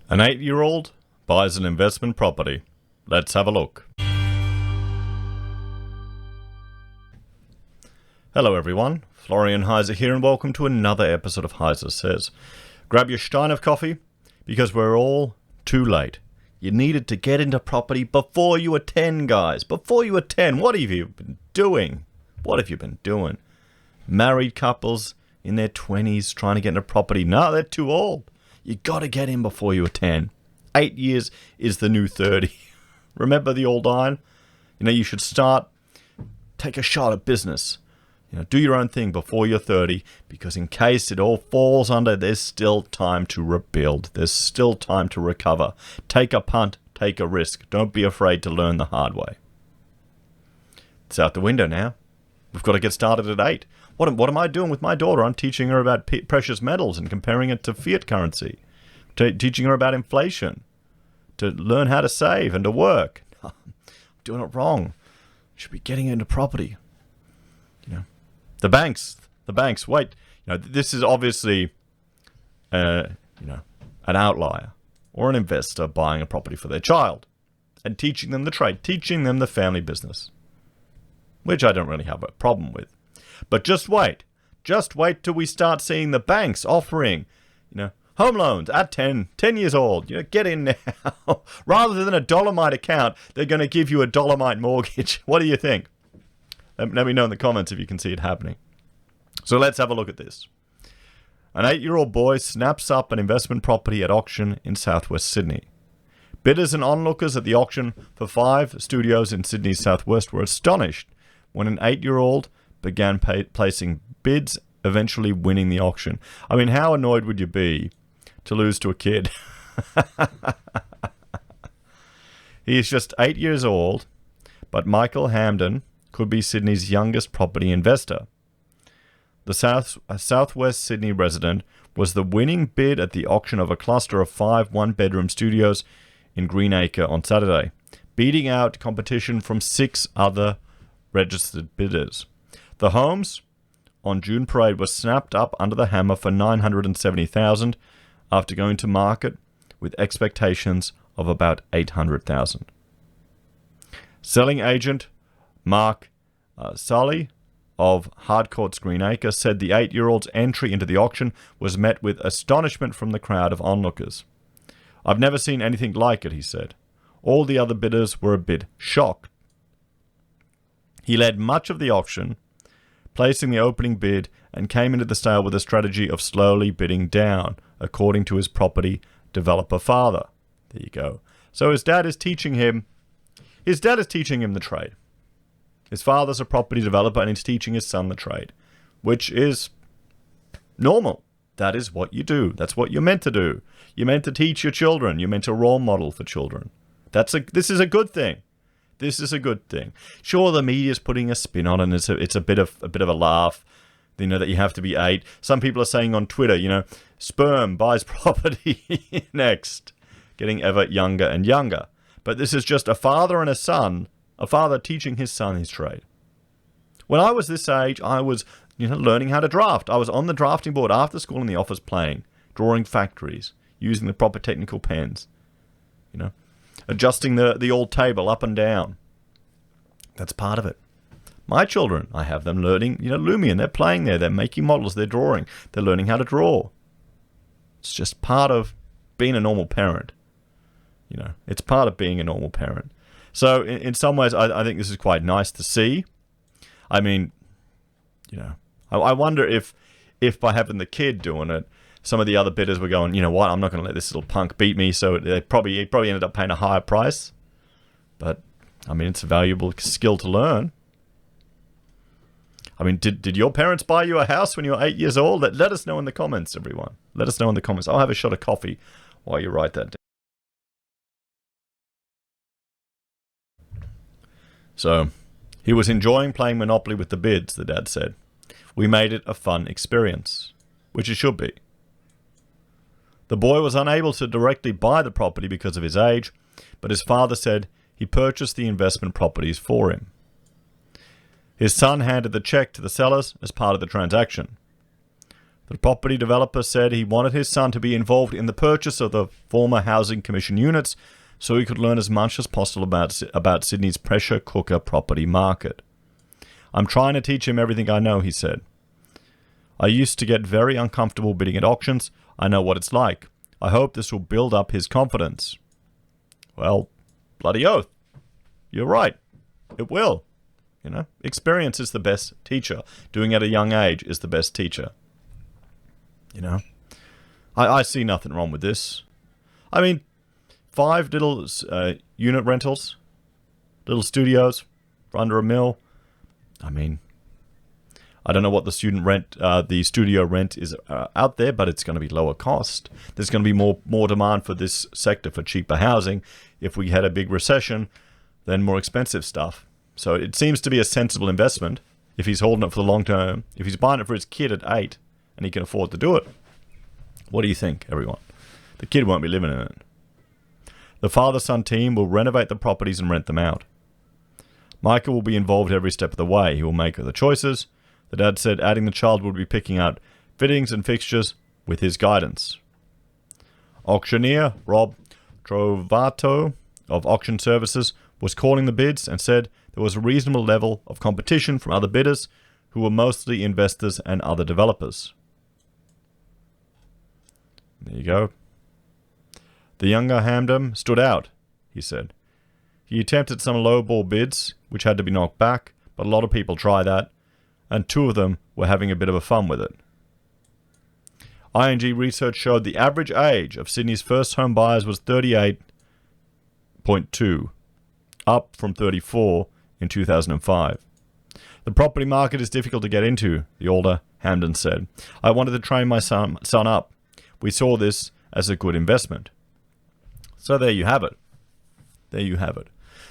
An 8-year-old buys an investment property. Let's have a look. Hello everyone, Florian.heise here and welcome to another episode of HeiseSays. Grab your stein of coffee because we're all too late. You needed to get into property before you were 10, guys. Before you were 10, what have you been doing? What have you been doing? Married couples in their 20s trying to get into property. No, they're too old. You got to get in before you were 10. 8 years is the new 30. Remember the old iron? You should start, take a shot at business. Do your own thing before you're 30, because in case it all falls under, there's still time to rebuild. There's still time to recover. Take a punt, take a risk. Don't be afraid to learn the hard way. It's out the window now. We've got to get started at 8. What am I doing with my daughter? I'm teaching her about precious metals and comparing it to fiat currency. Teaching her about inflation. To learn how to save and to work. I'm doing it wrong. Should be getting into property. The banks. Wait. This is obviously, an outlier or an investor buying a property for their child and teaching them the trade, teaching them the family business, which I don't really have a problem with. But just wait till we start seeing the banks offering, home loans at 10 years old. Get in now. Rather than a Dolomite account, they're going to give you a Dolomite mortgage. What do you think? Let me know in the comments if you can see it happening. So let's have a look at this. An 8-year-old boy snaps up an investment property at auction in southwest Sydney. Bidders and onlookers at the auction for 5 studios in Sydney's southwest were astonished when an 8-year-old began placing bids, eventually winning the auction. I mean, how annoyed would you be to lose to a kid? He is just 8 years old, but Michael Hamden could be Sydney's youngest property investor. The southwest Sydney resident was the winning bid at the auction of a cluster of 5 one-bedroom studios in Greenacre on Saturday, beating out competition from 6 other registered bidders. The homes on June Parade were snapped up under the hammer for $970,000 after going to market with expectations of about $800,000. Selling agent Mark Sully of Hardcourts Greenacre said the 8-year-old's entry into the auction was met with astonishment from the crowd of onlookers. "I've never seen anything like it," he said. All the other bidders were a bit shocked. He led much of the auction, placing the opening bid, and came into the sale with a strategy of slowly bidding down, according to his property developer father. There you go. So his dad is teaching him the trade. His father's a property developer and he's teaching his son the trade, which is normal. That is what you do. That's what you're meant to do. You're meant to teach your children. You're meant to role model for children. This is a good thing. This is a good thing. Sure, the media's putting a spin on it, and it's a bit of a laugh. That you have to be 8. Some people are saying on Twitter, sperm buys property next, getting ever younger and younger. But this is just a father and a son, a father teaching his son his trade. When I was this age, I was, learning how to draft. I was on the drafting board after school in the office playing, drawing factories, using the proper technical pens, adjusting the old table up and down. That's part of it. My children, I have them learning, Lumion. They're playing there. They're making models. They're drawing. They're learning how to draw. It's just part of being a normal parent. It's part of being a normal parent. So in some ways, I think this is quite nice to see. I mean, I wonder if by having the kid doing it, some of the other bidders were going, what, I'm not going to let this little punk beat me. So he probably ended up paying a higher price. But, I mean, it's a valuable skill to learn. I mean, did your parents buy you a house when you were 8 years old? Let us know in the comments, everyone. Let us know in the comments. I'll have a shot of coffee while you write that down. So, he was enjoying playing Monopoly with the bids, the dad said. We made it a fun experience, which it should be. The boy was unable to directly buy the property because of his age, but his father said he purchased the investment properties for him. His son handed the check to the sellers as part of the transaction. The property developer said he wanted his son to be involved in the purchase of the former Housing Commission units so he could learn as much as possible about Sydney's pressure cooker property market. I'm trying to teach him everything I know, he said. I used to get very uncomfortable bidding at auctions. I know what it's like. I hope this will build up his confidence. Well, bloody oath. You're right. It will. You know, experience is the best teacher. Doing it at a young age is the best teacher. You know, I see nothing wrong with this. I mean, 5 little unit rentals, little studios for under $1 million. I mean, I don't know what the studio rent is out there, but it's going to be lower cost. There's going to be more demand for this sector for cheaper housing. If we had a big recession, then more expensive stuff. So it seems to be a sensible investment if he's holding it for the long term. If he's buying it for his kid at 8 and he can afford to do it. What do you think, everyone? The kid won't be living in it. The father-son team will renovate the properties and rent them out. Michael will be involved every step of the way. He will make the choices. The dad said adding the child would be picking out fittings and fixtures with his guidance. Auctioneer Rob Trovato of Auction Services was calling the bids and said there was a reasonable level of competition from other bidders who were mostly investors and other developers. There you go. The younger Hamden stood out, he said. He attempted some lowball bids, which had to be knocked back, but a lot of people try that, and 2 of them were having a bit of a fun with it. ING research showed the average age of Sydney's first home buyers was 38.2, up from 34 in 2005. The property market is difficult to get into, the older Hamden said. I wanted to train my son up. We saw this as a good investment. So there you have it. There you have it.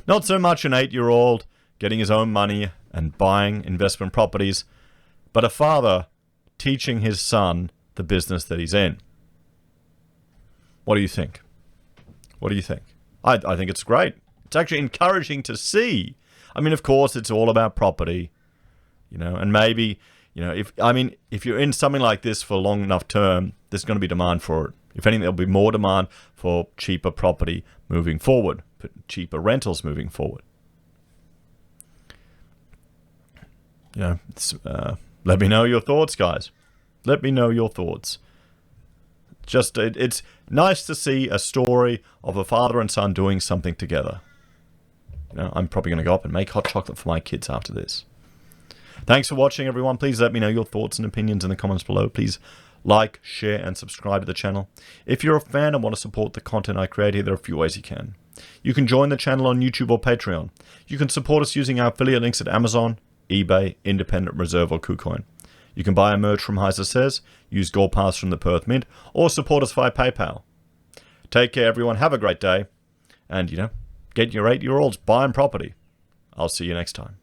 Not so much an 8-year-old getting his own money and buying investment properties, but a father teaching his son the business that he's in. What do you think? What do you think? I think it's great. It's actually encouraging to see. I mean, of course, it's all about property, you know, and maybe, you know, if you're in something like this for a long enough term, there's going to be demand for it. If anything, there'll be more demand for cheaper property moving forward, cheaper rentals moving forward. You know, let me know your thoughts, guys. Let me know your thoughts. Just, it's nice to see a story of a father and son doing something together. You know, I'm probably going to go up and make hot chocolate for my kids after this. Thanks for watching, everyone. Please let me know your thoughts and opinions in the comments below. Please like, share, and subscribe to the channel. If you're a fan and want to support the content I create here, there are a few ways you can. You can join the channel on YouTube or Patreon. You can support us using our affiliate links at Amazon, eBay, Independent Reserve, or Kucoin. You can buy a merch from HeiseSays, use Gold Pass from the Perth Mint, or support us via PayPal. Take care, everyone. Have a great day. And, you know, get your 8-year-olds buying property. I'll see you next time.